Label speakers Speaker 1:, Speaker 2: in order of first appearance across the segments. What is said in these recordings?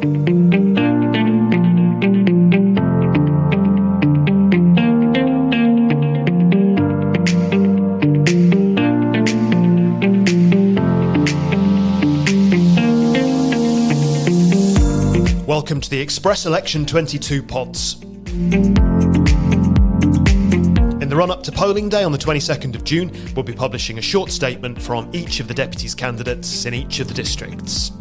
Speaker 1: Welcome to the Express Election 22 pods. In the run-up to polling day on the 22nd of June, we'll be publishing a short statement from each of the Deputies candidates in each of the districts.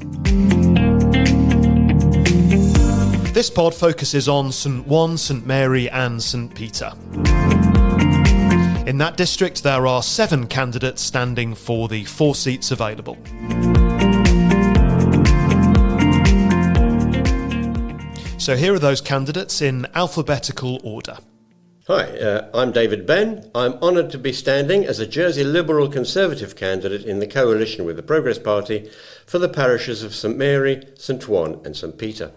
Speaker 1: This pod focuses on St Ouen, St Mary and St Peter. In that district, there are 7 candidates standing for the 4 seats available. So here are those candidates in alphabetical order.
Speaker 2: Hi, I'm David Benn. I'm honoured to be standing as a Jersey Liberal Conservative candidate in the coalition with the Progress Party for the parishes of St Mary, St Ouen and St Peter.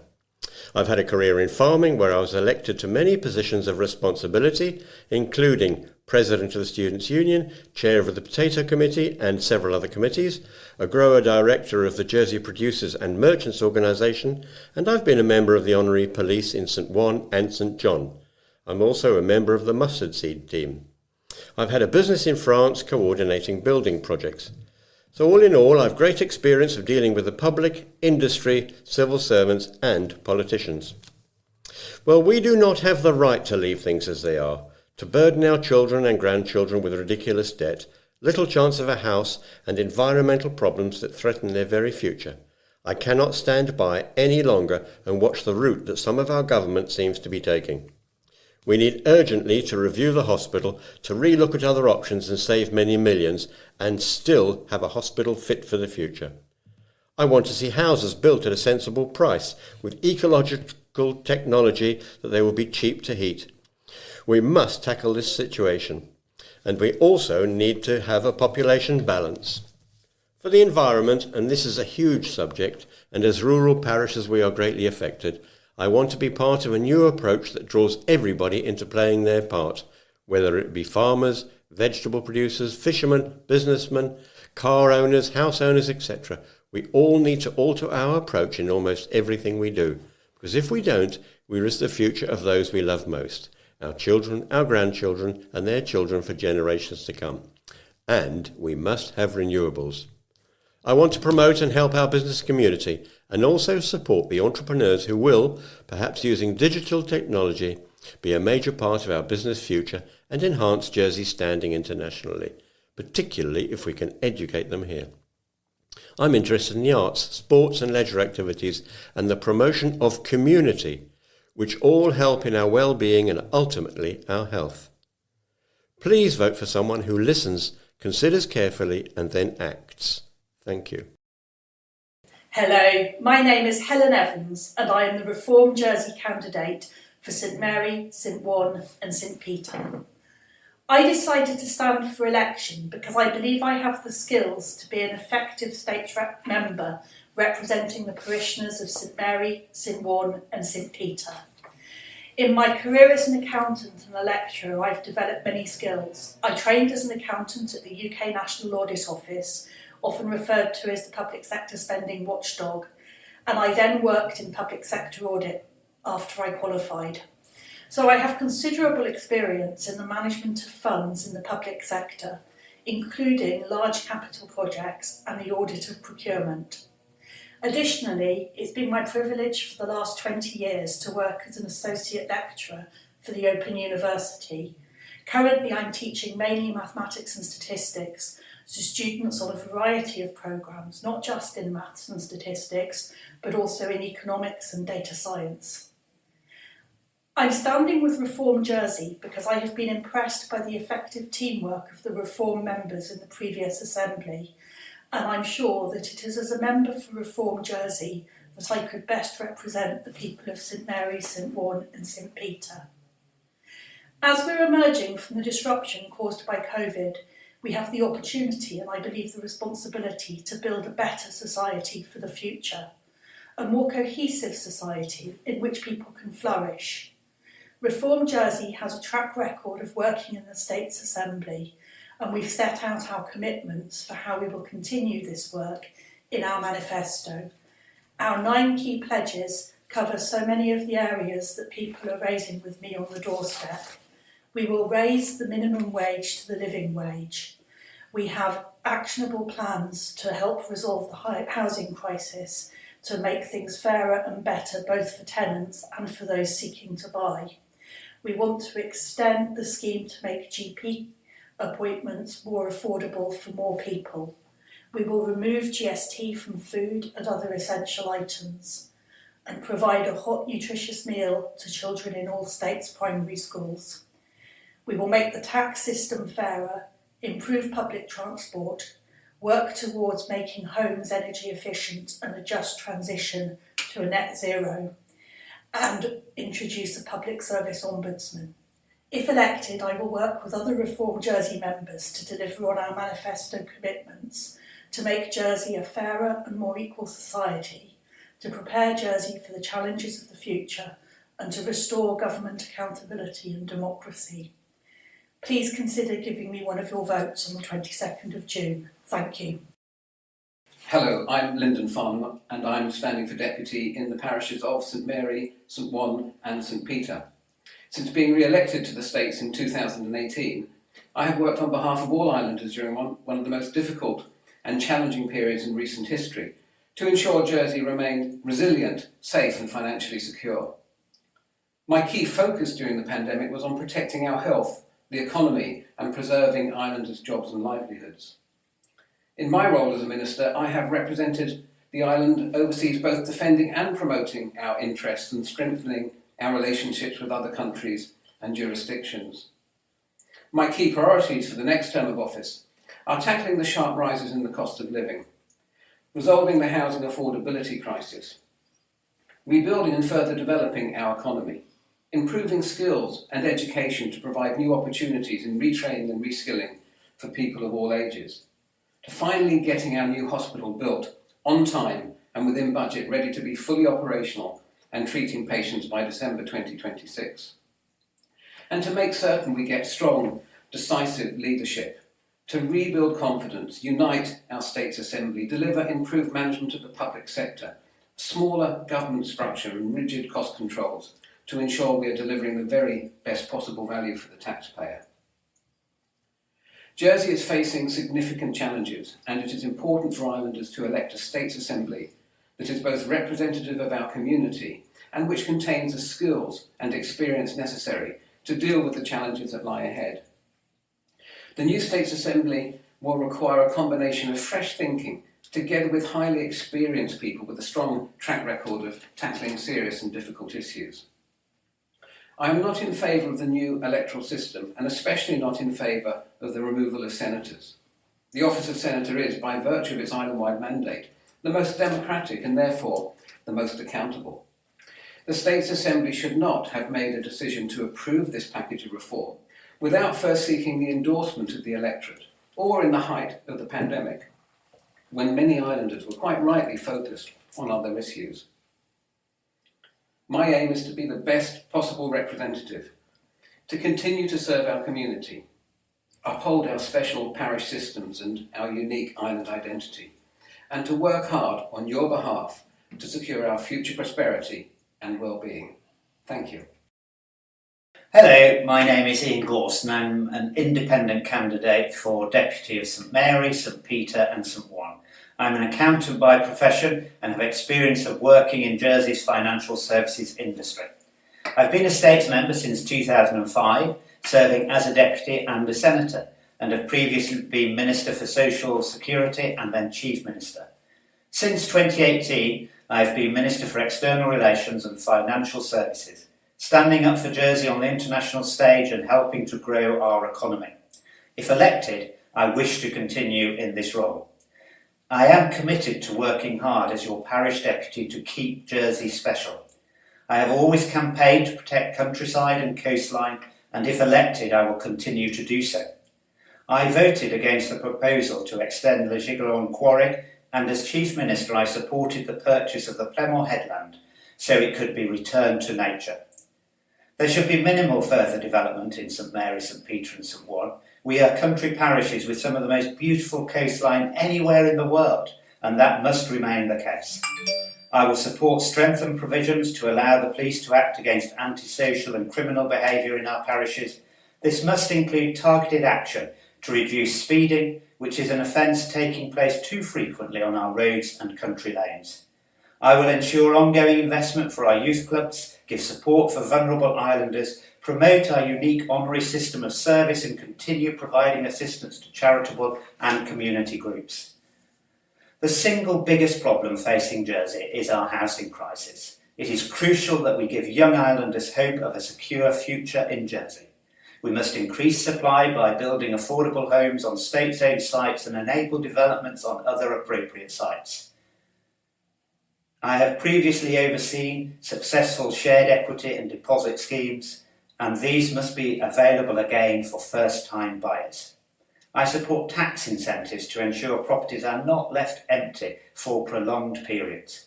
Speaker 2: I've had a career in farming where I was elected to many positions of responsibility, including President of the Students' Union, Chair of the Potato Committee and several other committees, a grower director of the Jersey Producers and Merchants Organisation, and I've been a member of the Honorary Police in St Ouen and St John. I'm also a member of the mustard seed team. I've had a business in France coordinating building projects. So all in all, I've great experience of dealing with the public, industry, civil servants and politicians. Well, we do not have the right to leave things as they are, to burden our children and grandchildren with ridiculous debt, little chance of a house and environmental problems that threaten their very future. I cannot stand by any longer and watch the route that some of our government seems to be taking. We need urgently to review the hospital, to relook at other options and save many millions, and still have a hospital fit for the future. I want to see houses built at a sensible price, with ecological technology that they will be cheap to heat. We must tackle this situation, and we also need to have a population balance. For the environment, and this is a huge subject, and as rural parishes we are greatly affected, I want to be part of a new approach that draws everybody into playing their part, whether it be farmers, vegetable producers, fishermen, businessmen, car owners, house owners, etc. We all need to alter our approach in almost everything we do, because if we don't, we risk the future of those we love most, our children, our grandchildren, and their children for generations to come. And we must have renewables. I want to promote and help our business community and also support the entrepreneurs who will, perhaps using digital technology, be a major part of our business future and enhance Jersey's standing internationally, particularly if we can educate them here. I'm interested in the arts, sports and leisure activities and the promotion of community, which all help in our well-being and ultimately our health. Please vote for someone who listens, considers carefully and then acts. Thank you.
Speaker 3: Hello, my name is Helen Evans and I am the Reform Jersey candidate for St Mary, St Ouen and St Peter. I decided to stand for election because I believe I have the skills to be an effective state member representing the parishioners of St Mary, St Ouen and St Peter. In my career as an accountant and a lecturer, I've developed many skills. I trained as an accountant at the UK National Audit Office, often referred to as the public sector spending watchdog, and I then worked in public sector audit after I qualified. So I have considerable experience in the management of funds in the public sector, including large capital projects and the audit of procurement. Additionally, it's been my privilege for the last 20 years to work as an associate lecturer for the Open University. Currently, I'm teaching mainly mathematics and statistics to students on a variety of programmes, not just in maths and statistics, but also in economics and data science. I'm standing with Reform Jersey because I have been impressed by the effective teamwork of the Reform members in the previous Assembly, and I'm sure that it is as a member for Reform Jersey that I could best represent the people of St Mary, St Ouen and St Peter. As we're emerging from the disruption caused by COVID, we have the opportunity and I believe the responsibility to build a better society for the future, a more cohesive society in which people can flourish. Reform Jersey has a track record of working in the States Assembly, and we've set out our commitments for how we will continue this work in our manifesto. Our 9 key pledges cover so many of the areas that people are raising with me on the doorstep. We will raise the minimum wage to the living wage. We have actionable plans to help resolve the housing crisis, to make things fairer and better both for tenants and for those seeking to buy. We want to extend the scheme to make GP appointments more affordable for more people. We will remove GST from food and other essential items and provide a hot, nutritious meal to children in all states' primary schools. We will make the tax system fairer, improve public transport, work towards making homes energy efficient and a just transition to a net zero, and introduce a public service ombudsman. If elected, I will work with other Reform Jersey members to deliver on our manifesto commitments to make Jersey a fairer and more equal society, to prepare Jersey for the challenges of the future, and to restore government accountability and democracy. Please consider giving me one of your votes on the 22nd of June. Thank you.
Speaker 4: Hello, I'm Lyndon Farmer and I'm standing for Deputy in the parishes of St Mary, St Ouen and St Peter. Since being re-elected to the States in 2018, I have worked on behalf of all islanders during one of the most difficult and challenging periods in recent history to ensure Jersey remained resilient, safe and financially secure. My key focus during the pandemic was on protecting our health, the economy and preserving islanders' jobs and livelihoods. In my role as a minister, I have represented the island overseas, both defending and promoting our interests and strengthening our relationships with other countries and jurisdictions. My key priorities for the next term of office are tackling the sharp rises in the cost of living, resolving the housing affordability crisis, rebuilding and further developing our economy, improving skills and education to provide new opportunities in retraining and reskilling for people of all ages, to finally getting our new hospital built on time and within budget, ready to be fully operational and treating patients by December 2026. And to make certain we get strong, decisive leadership, to rebuild confidence, unite our States Assembly, deliver improved management of the public sector, smaller government structure and rigid cost controls, to ensure we are delivering the very best possible value for the taxpayer. Jersey is facing significant challenges, and it is important for islanders to elect a States Assembly that is both representative of our community and which contains the skills and experience necessary to deal with the challenges that lie ahead. The new States Assembly will require a combination of fresh thinking together with highly experienced people with a strong track record of tackling serious and difficult issues. I am not in favour of the new electoral system, and especially not in favour of the removal of senators. The office of senator is, by virtue of its island-wide mandate, the most democratic and therefore the most accountable. The States Assembly should not have made a decision to approve this package of reform without first seeking the endorsement of the electorate, or in the height of the pandemic, when many islanders were quite rightly focused on other issues. My aim is to be the best possible representative, to continue to serve our community, uphold our special parish systems and our unique island identity, and to work hard on your behalf to secure our future prosperity and well-being. Thank you.
Speaker 5: Hello, my name is Gossman. I'm an independent candidate for Deputy of St Mary, St Peter and St Ouen. I'm an accountant by profession and have experience of working in Jersey's financial services industry. I've been a States member since 2005, serving as a deputy and a senator, and have previously been Minister for Social Security and then Chief Minister. Since 2018, I've been Minister for External Relations and Financial Services, standing up for Jersey on the international stage and helping to grow our economy. If elected, I wish to continue in this role. I am committed to working hard as your parish deputy to keep Jersey special. I have always campaigned to protect countryside and coastline, and if elected, I will continue to do so. I voted against the proposal to extend the Gigalon Quarry, and as Chief Minister I supported the purchase of the Plemore Headland so it could be returned to nature. There should be minimal further development in St Mary, St Peter and St Ouen. We are country parishes with some of the most beautiful coastline anywhere in the world, and that must remain the case. I will support strengthened provisions to allow the police to act against antisocial and criminal behaviour in our parishes. This must include targeted action to reduce speeding, which is an offence taking place too frequently on our roads and country lanes. I will ensure ongoing investment for our youth clubs, give support for vulnerable islanders, promote our unique honorary system of service and continue providing assistance to charitable and community groups. The single biggest problem facing Jersey is our housing crisis. It is crucial that we give young islanders hope of a secure future in Jersey. We must increase supply by building affordable homes on state-owned sites and enable developments on other appropriate sites. I have previously overseen successful shared equity and deposit schemes, and these must be available again for first-time buyers. I support tax incentives to ensure properties are not left empty for prolonged periods.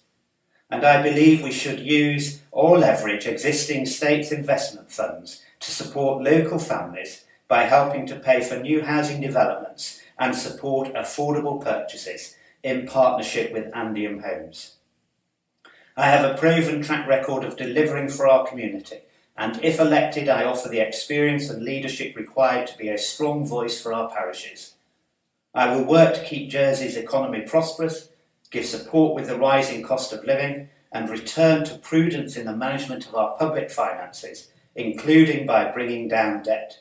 Speaker 5: And I believe we should use or leverage existing states' investment funds to support local families by helping to pay for new housing developments and support affordable purchases in partnership with Andium Homes. I have a proven track record of delivering for our community, and if elected, I offer the experience and leadership required to be a strong voice for our parishes. I will work to keep Jersey's economy prosperous, give support with the rising cost of living, and return to prudence in the management of our public finances, including by bringing down debt.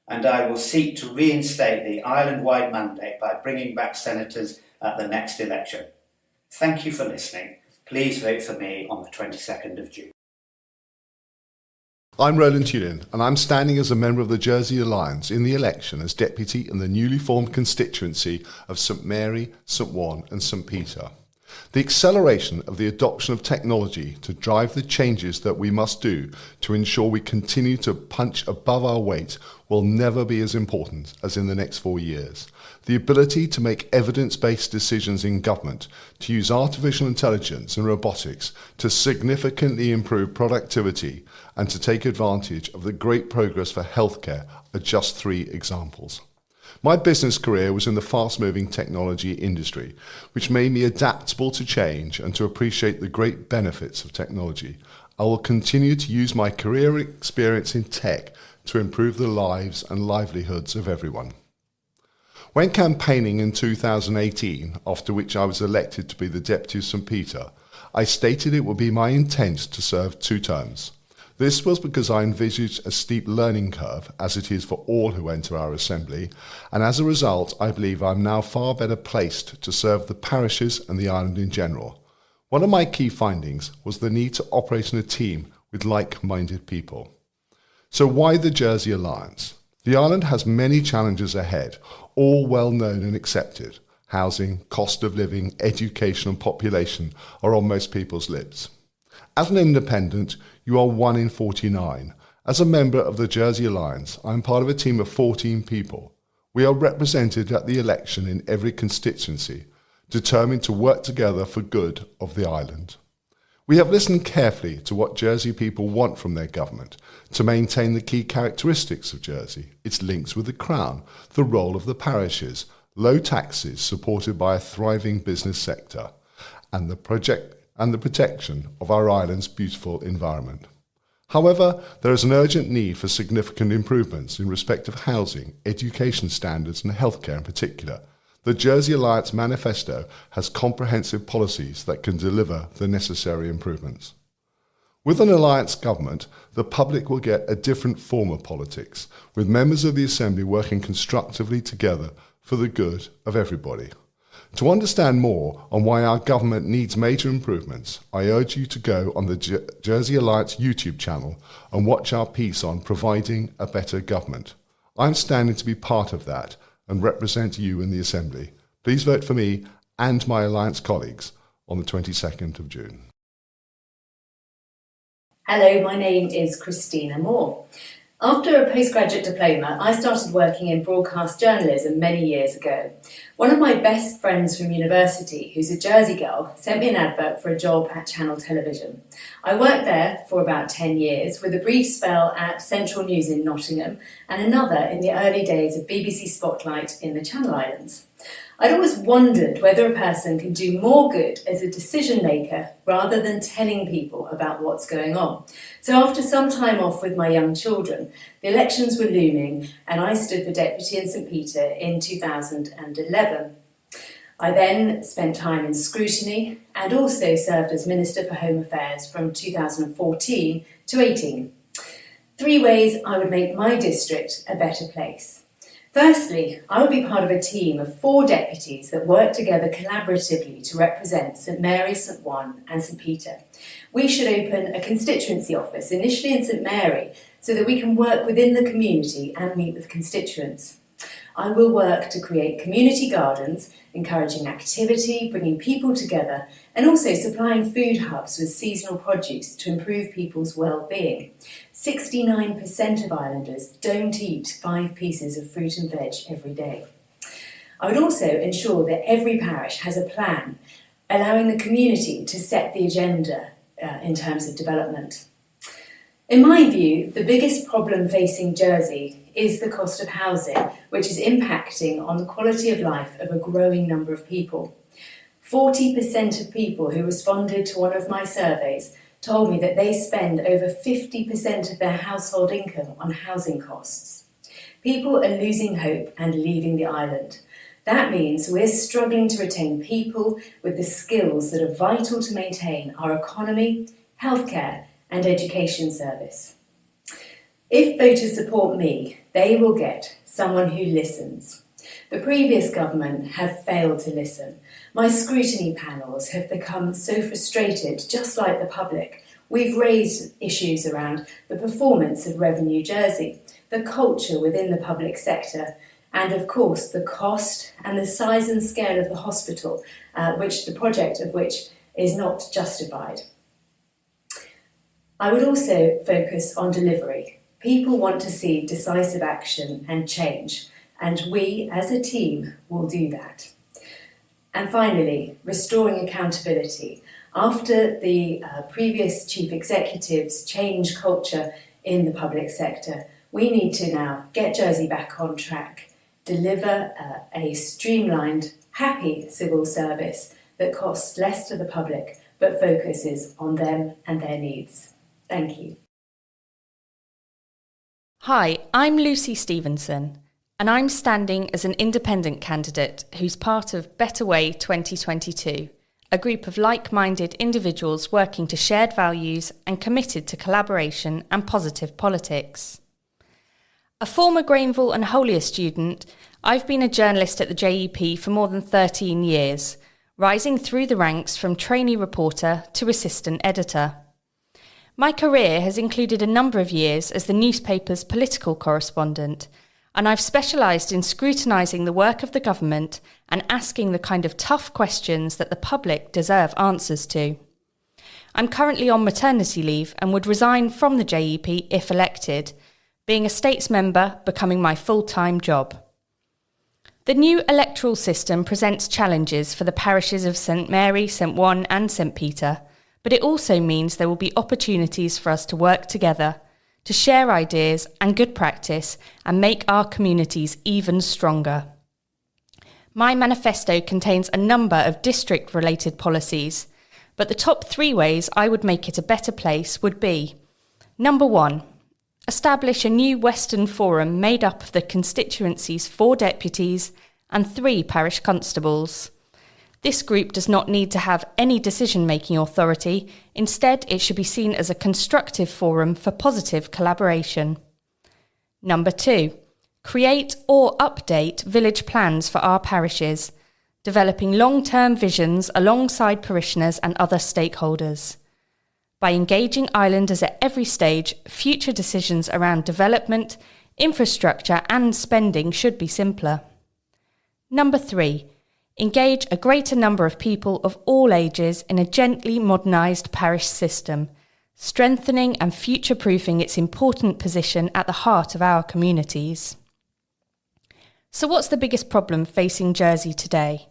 Speaker 5: And I will seek to reinstate the island-wide mandate by bringing back senators at the next election. Thank you for listening. Please vote for me on the 22nd of June.
Speaker 6: I'm Roland Tunein, and I'm standing as a member of the Jersey Alliance in the election as deputy in the newly formed constituency of St Mary, St Ouen and St Peter. The acceleration of the adoption of technology to drive the changes that we must do to ensure we continue to punch above our weight will never be as important as in the next 4 years. The ability to make evidence-based decisions in government, to use artificial intelligence and robotics to significantly improve productivity and to take advantage of the great progress for healthcare are just 3 examples. My business career was in the fast-moving technology industry, which made me adaptable to change and to appreciate the great benefits of technology. I will continue to use my career experience in tech to improve the lives and livelihoods of everyone. When campaigning in 2018, after which I was elected to be the Deputy of St Peter, I stated it would be my intent to serve 2 terms. This was because I envisaged a steep learning curve, as it is for all who enter our assembly, and as a result I believe I am now far better placed to serve the parishes and the island in general. One of my key findings was the need to operate in a team with like-minded people. So why the Jersey Alliance? The island has many challenges ahead, all well known and accepted. Housing, cost of living, education and population are on most people's lips. As an independent, you are 1 in 49. As a member of the Jersey Alliance, I am part of a team of 14 people. We are represented at the election in every constituency, determined to work together for good of the island. We have listened carefully to what Jersey people want from their government, to maintain the key characteristics of Jersey, its links with the Crown, the role of the parishes, low taxes supported by a thriving business sector, and the protection of our island's beautiful environment. However, there is an urgent need for significant improvements in respect of housing, education standards and healthcare in particular. The Jersey Alliance Manifesto has comprehensive policies that can deliver the necessary improvements. With an alliance government, the public will get a different form of politics, with members of the Assembly working constructively together for the good of everybody. To understand more on why our government needs major improvements, I urge you to go on the Jersey Alliance YouTube channel and watch our piece on providing a better government. I'm standing to be part of that and represent you in the Assembly. Please vote for me and my Alliance colleagues on the 22nd of June.
Speaker 7: Hello, my name is Christina Moore. After a postgraduate diploma, I started working in broadcast journalism many years ago. One of my best friends from university, who's a Jersey girl, sent me an advert for a job at Channel Television. I worked there for about 10 years, with a brief spell at Central News in Nottingham and another in the early days of BBC Spotlight in the Channel Islands. I'd always wondered whether a person can do more good as a decision maker rather than telling people about what's going on. So after some time off with my young children, the elections were looming and I stood for deputy in St Peter in 2011. I then spent time in scrutiny and also served as Minister for Home Affairs from 2014 to 18. 3 ways I would make my district a better place. Firstly, I would be part of a team of 4 deputies that work together collaboratively to represent St Mary, St Ouen and St Peter. We should open a constituency office, initially in St Mary, so that we can work within the community and meet with constituents. I will work to create community gardens, encouraging activity, bringing people together, and also supplying food hubs with seasonal produce to improve people's well-being. 69% of islanders don't eat 5 pieces of fruit and veg every day. I would also ensure that every parish has a plan, allowing the community to set the agenda in terms of development. In my view, the biggest problem facing Jersey is the cost of housing, which is impacting on the quality of life of a growing number of people. 40% of people who responded to one of my surveys told me that they spend over 50% of their household income on housing costs. People are losing hope and leaving the island. That means we're struggling to retain people with the skills that are vital to maintain our economy, healthcare, and education service. If voters support me, they will get someone who listens. The previous government have failed to listen. My scrutiny panels have become so frustrated, just like the public. We've raised issues around the performance of Revenue Jersey, the culture within the public sector, and of course the cost and the size and scale of the hospital, which the project of which is not justified. I would also focus on delivery. People want to see decisive action and change, and we as a team will do that. And finally, restoring accountability. After the previous chief executives changed culture in the public sector, we need to now get Jersey back on track, deliver a streamlined, happy civil service that costs less to the public but focuses on them and their needs. Thank you.
Speaker 8: Hi, I'm Lucy Stevenson, and I'm standing as an independent candidate who's part of Better Way 2022, a group of like-minded individuals working to shared values and committed to collaboration and positive politics. A former Granville and Holier student, I've been a journalist at the JEP for more than 13 years, rising through the ranks from trainee reporter to assistant editor. My career has included a number of years as the newspaper's political correspondent, and I've specialised in scrutinising the work of the government and asking the kind of tough questions that the public deserve answers to. I'm currently on maternity leave and would resign from the JEP if elected, being a States member becoming my full-time job. The new electoral system presents challenges for the parishes of St Mary, St Ouen and St Peter, but it also means there will be opportunities for us to work together, to share ideas and good practice and make our communities even stronger. My manifesto contains a number of district-related policies, but the top 3 ways I would make it a better place would be: number 1, establish a new Western Forum made up of the constituency's 4 deputies and 3 parish constables. This group does not need to have any decision-making authority. Instead, it should be seen as a constructive forum for positive collaboration. Number 2, create or update village plans for our parishes, developing long-term visions alongside parishioners and other stakeholders. By engaging islanders at every stage, future decisions around development, infrastructure and spending should be simpler. Number 3, engage a greater number of people of all ages in a gently modernised parish system, strengthening and future-proofing its important position at the heart of our communities. So what's the biggest problem facing Jersey today?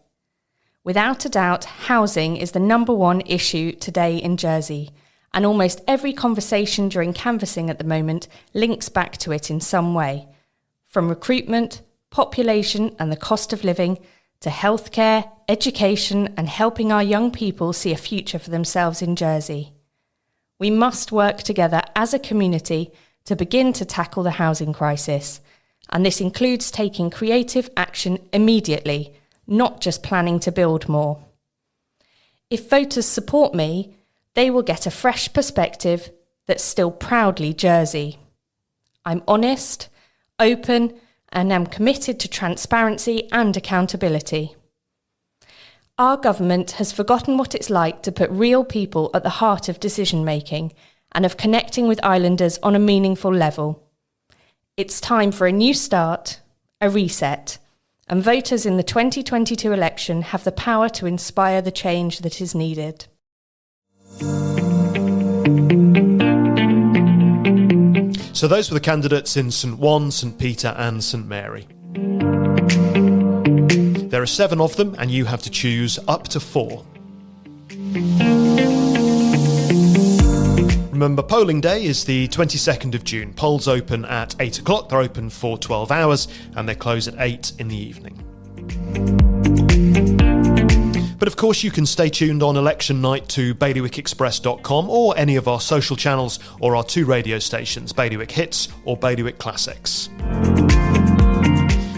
Speaker 8: Without a doubt, housing is the number 1 issue today in Jersey, and almost every conversation during canvassing at the moment links back to it in some way, from recruitment, population and the cost of living, to healthcare, education, and helping our young people see a future for themselves in Jersey. We must work together as a community to begin to tackle the housing crisis, and this includes taking creative action immediately, not just planning to build more. If voters support me, they will get a fresh perspective that's still proudly Jersey. I'm honest, open, and am committed to transparency and accountability. Our government has forgotten what it's like to put real people at the heart of decision-making and of connecting with islanders on a meaningful level. It's time for a new start, a reset, and voters in the 2022 election have the power to inspire the change that is needed.
Speaker 1: So those were the candidates in St Ouen, St Peter and St Mary. There are 7 of them and you have to choose up to 4. Remember, polling day is the 22nd of June. Polls open at 8 o'clock, they're open for 12 hours and they close at 8 in the evening. But of course you can stay tuned on election night to bailiwickexpress.com or any of our social channels or our 2 radio stations, Bailiwick Hits or Bailiwick Classics.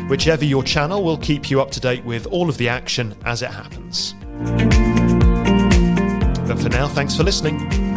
Speaker 1: Whichever your channel will keep you up to date with all of the action as it happens. But for now, thanks for listening.